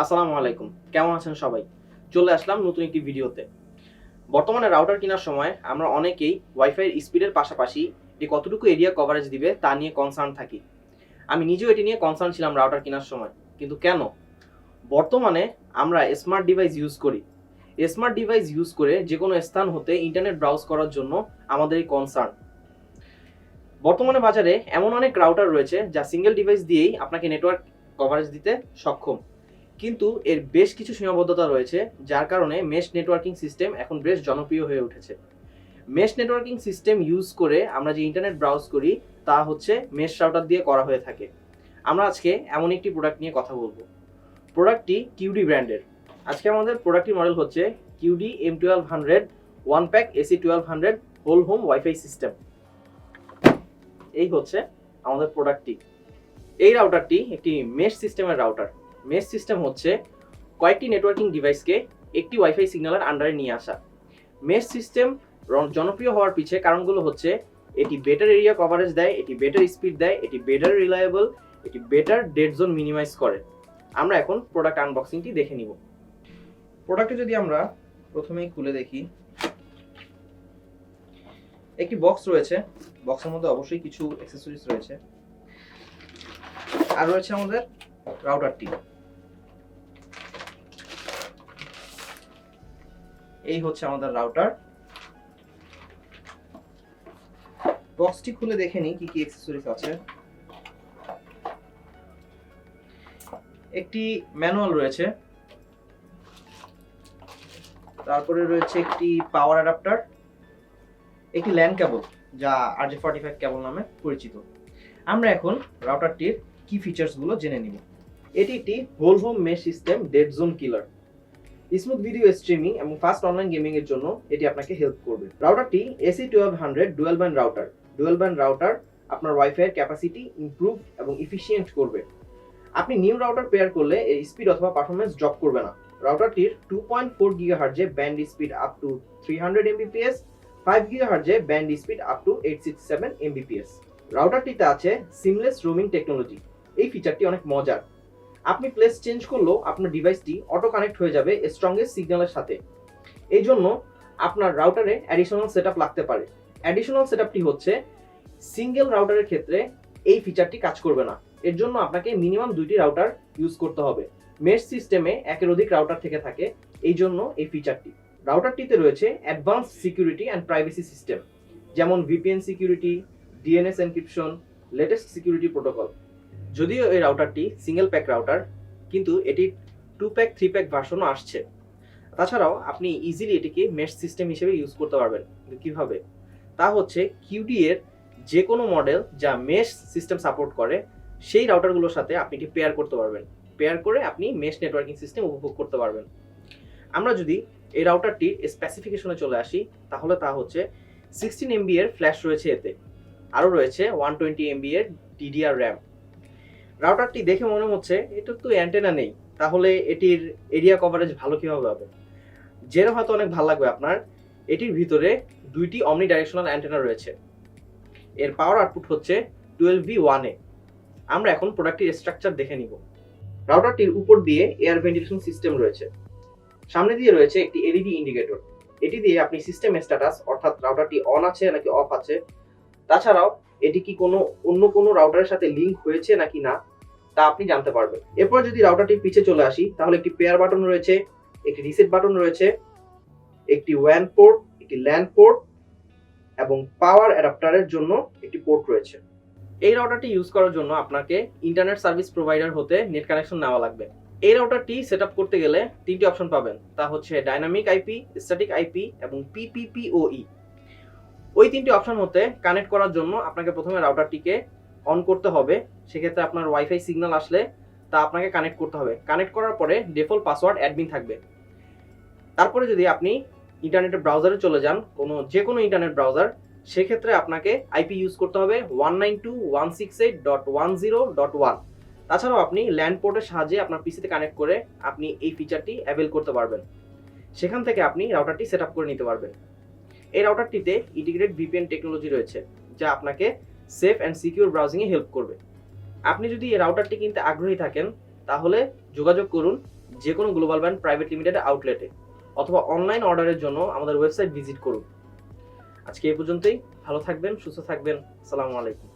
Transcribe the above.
আসসালামু আলাইকুম, কেমন আছেন সবাই? চলে আসলাম নতুন একটি ভিডিওতে। বর্তমানে রাউটার কেনার সময় আমরা অনেকেই ওয়াইফাই স্পিডের পাশাপাশি এটি কতটুকু এরিয়া কভারেজ দিবে তা নিয়ে কনসার্ন থাকি। আমি নিজেও এটি নিয়ে কনসার্ন ছিলাম রাউটার কেনার সময়। কিন্তু কেন? বর্তমানে আমরা স্মার্ট ডিভাইস ইউজ করি। স্মার্ট ডিভাইস ইউজ করে যেকোনো স্থান হতে ইন্টারনেট ব্রাউজ করার জন্য আমাদের এই কনসার্ন। বর্তমানে বাজারে এমন অনেক রাউটার রয়েছে যা সিঙ্গেল ডিভাইস দিয়েই আপনাকে নেটওয়ার্ক কভারেজ দিতে সক্ষম। কিন্তু এর বেশ কিছু সীমাবদ্ধতা রয়েছে, যার কারণে মেশ নেটওয়ার্কিং সিস্টেম এখন বেশ জনপ্রিয় হয়ে উঠেছে। মেশ নেটওয়ার্কিং সিস্টেম ইউজ করে আমরা যে ইন্টারনেট ব্রাউজ করি তা হচ্ছে মেশ রাউটার দিয়ে করা হয়ে থাকে। আমরা আজকে এমন একটি প্রোডাক্ট নিয়ে কথা বলবো। প্রোডাক্টটি কিউডি ব্র্যান্ডের। আজকে আমাদের প্রোডাক্টটির মডেল হচ্ছে QD M1200 one pack AC1200 whole home wifi system. এই হচ্ছে আমাদের প্রোডাক্টটি। এই রাউটারটি একটি মেশ সিস্টেমের রাউটার। মেশ সিস্টেম হচ্ছে কয়েকটি নেটওয়ার্কিং ডিভাইসকে একটি ওয়াইফাই সিগন্যালের আন্ডারে নিয়ে আসা। মেশ সিস্টেম জনপ্রিয় হওয়ার পিছে কারণগুলো হচ্ছে এটি বেটার এরিয়া কভারেজ দেয়, এটি বেটার স্পিড দেয়, এটি বেটার রিলায়েবল, এটি বেটার ডেড জোন মিনিমাইজ করে। আমরা এখন প্রোডাক্ট আনবক্সিংটি দেখে নিব। প্রোডাক্টটি যদি আমরা প্রথমেই খুলে দেখি, একটি বক্স রয়েছে। বক্সের মধ্যে অবশ্যই কিছু অ্যাক্সেসরিজ রয়েছে। আর রয়েছে আমাদের রাউটারটি। এই হচ্ছে আমাদের রাউটার। বক্সটি খুলে দেখে নিই কি কি অ্যাক্সেসরিজ আছে। একটি ম্যানুয়াল রয়েছে, তারপরে রয়েছে একটি পাওয়ার অ্যাডাপ্টার, একটি ল্যান কেবল যা RJ45 কেবল নামে পরিচিত। আমরা এখন রাউটারটির কি ফিচার্সগুলো জেনে নিব। এটি একটি whole home mesh system dead zone killer. Smooth video streaming এবং ফাস্ট অনলাইন গেমিং এর জন্য এটি আপনাকে হেল্প করবে। রাউটারটি AC1200 dual band router. Dual band router আপনার ওয়াইফাই এর ক্যাপাসিটি ইমপ্রুভ এবং এফিশিয়েন্ট করবে। আপনি নিউ রাউটার পেয়ার করলে এর স্পিড অথবা পারফরম্যান্স ড্রপ করবে না। রাউটারটির 2.4 GHz band speed up to 300 Mbps, 5 GHz band speed up to 867 Mbps। রাউটারটিতে আছে সিমলেস রোমিং টেকনোলজি। এই ফিচারটি অনেক মজার। আপনি প্লেস চেঞ্জ করলেও আপনার ডিভাইসটি অটো কানেক্ট হয়ে যাবে স্ট্রংগেস্ট সিগন্যালের সাথে। এই জন্য আপনার রাউটারে অ্যাডিশনাল সেটআপ লাগতে পারে। অ্যাডিশনাল সেটআপটি হচ্ছে সিঙ্গেল রাউটারের ক্ষেত্রে এই ফিচারটি কাজ করবে না। এর জন্য আপনাকে মিনিমাম 2টি রাউটার ইউজ করতে হবে। মেশ সিস্টেমে একের অধিক রাউটার থেকে থাকে, এই জন্য এই ফিচারটি। রাউটারটিতে রয়েছে advance security and privacy system, যেমন VPN security, DNS encryption, latest security protocol. যদিও এই রাউটারটি সিঙ্গেল প্যাক রাউটার, কিন্তু এটি 2 প্যাক 3 প্যাক ভার্সনও আসছে। তাছাড়াও আপনি ইজিলি এটিকে মেশ সিস্টেম হিসেবে ইউজ করতে পারবেন। কিন্তু কিভাবে? তা হচ্ছে কিউডি এর যে কোনো মডেল যা মেশ সিস্টেম সাপোর্ট করে সেই রাউটারগুলোর সাথে আপনি এটি পেয়ার করতে পারবেন। পেয়ার করে আপনি মেশ নেটওয়ার্কিং সিস্টেম উপভোগ করতে পারবেন। আমরা যদি এই রাউটারটির স্পেসিফিকেশনে চলে আসি, তাহলে তা হচ্ছে 16 MB এর ফ্ল্যাশ রয়েছে এতে। আরও রয়েছে 120 MB এর DDR র্যাম। রাউটারটি দেখে মনে হচ্ছে এটা তো অ্যান্টেনা নেই, তাহলে এটির এরিয়া কভারেজ ভালো কিভাবে হবে? জেনে হয়তো অনেক ভালো লাগবে আপনার। এটির ভিতরে 2টি অমনি ডাইরেকশনাল অ্যান্টেনা রয়েছে। এর পাওয়ার আউটপুট হচ্ছে 12V1A। আমরা এখন প্রোডাক্টটির স্ট্রাকচার দেখে নিব। রাউটারটির উপর দিয়ে এয়ার ভেন্টিলেশন সিস্টেম রয়েছে। সামনে দিয়ে রয়েছে একটি LED ইন্ডিকেটর। এটি দিয়ে আপনি সিস্টেম স্ট্যাটাস, অর্থাৎ রাউটারটি অন আছে নাকি অফ আছে, তাছাড়াও এটি কি অন্য কোনো রাউটারের সাথে লিংক হয়েছে নাকি না তা আপনি জানতে পারবেন। এরপর যদি রাউটারটির পিছে চলে আসি, তাহলে একটি পেয়ার বাটন রয়েছে, একটি রিসেট বাটন রয়েছে, একটি WAN পোর্ট, একটি LAN পোর্ট এবং পাওয়ার অ্যাডাপ্টারের জন্য একটি পোর্ট রয়েছে। এই রাউটারটি ইউজ করার জন্য আপনাকে ইন্টারনেট সার্ভিস প্রোভাইডার হতে নেট কানেকশন নেওয়া লাগবে। এই রাউটারটি সেটআপ করতে গেলে 3টি অপশন পাবেন। তা হচ্ছে ডাইনামিক আইপি, স্ট্যাটিক আইপি এবং PPPoE। ওই 3টি অপশন হতে কানেক্ট করার জন্য আপনাকে প্রথমে রাউটারটিকে অন করতে হবে। সেক্ষেত্রে আপনার ওয়াইফাই সিগন্যাল আসলে তা আপনাকে কানেক্ট করতে হবে। কানেক্ট করার পরে ডিফল্ট পাসওয়ার্ড অ্যাডমিন থাকবে। তারপরে যদি আপনি ইন্টারনেটের ব্রাউজারে চলে যান, যে কোনো ইন্টারনেট ব্রাউজার, সেক্ষেত্রে আপনাকে আইপি ইউজ করতে হবে 192.168.10.1। তাছাড়াও আপনি ল্যান পোর্টের সাহায্যে আপনার পিসিতে কানেক্ট করে আপনি এই ফিচারটি অ্যাভেল করতে পারবেন। সেখান থেকে আপনি রাউটারটি সেট আপ করে নিতে পারবেন। এই রাউটারটিতে ইন্টিগ্রেটেড VPN টেকনোলজি রয়েছে, যা আপনাকে সেফ অ্যান্ড সিকিউর ব্রাউজিংয়ে হেল্প করবে। আপনি যদি এই রাউটারটি কিনতে আগ্রহী থাকেন, তাহলে যোগাযোগ করুন যে কোনো গ্লোবাল ব্র্যান্ড প্রাইভেট লিমিটেড আউটলেটে অথবা অনলাইন অর্ডারের জন্য আমাদের ওয়েবসাইট ভিজিট করুন। আজকে এই পর্যন্তই। ভালো থাকবেন, সুস্থ থাকবেন। আসসালামু আলাইকুম।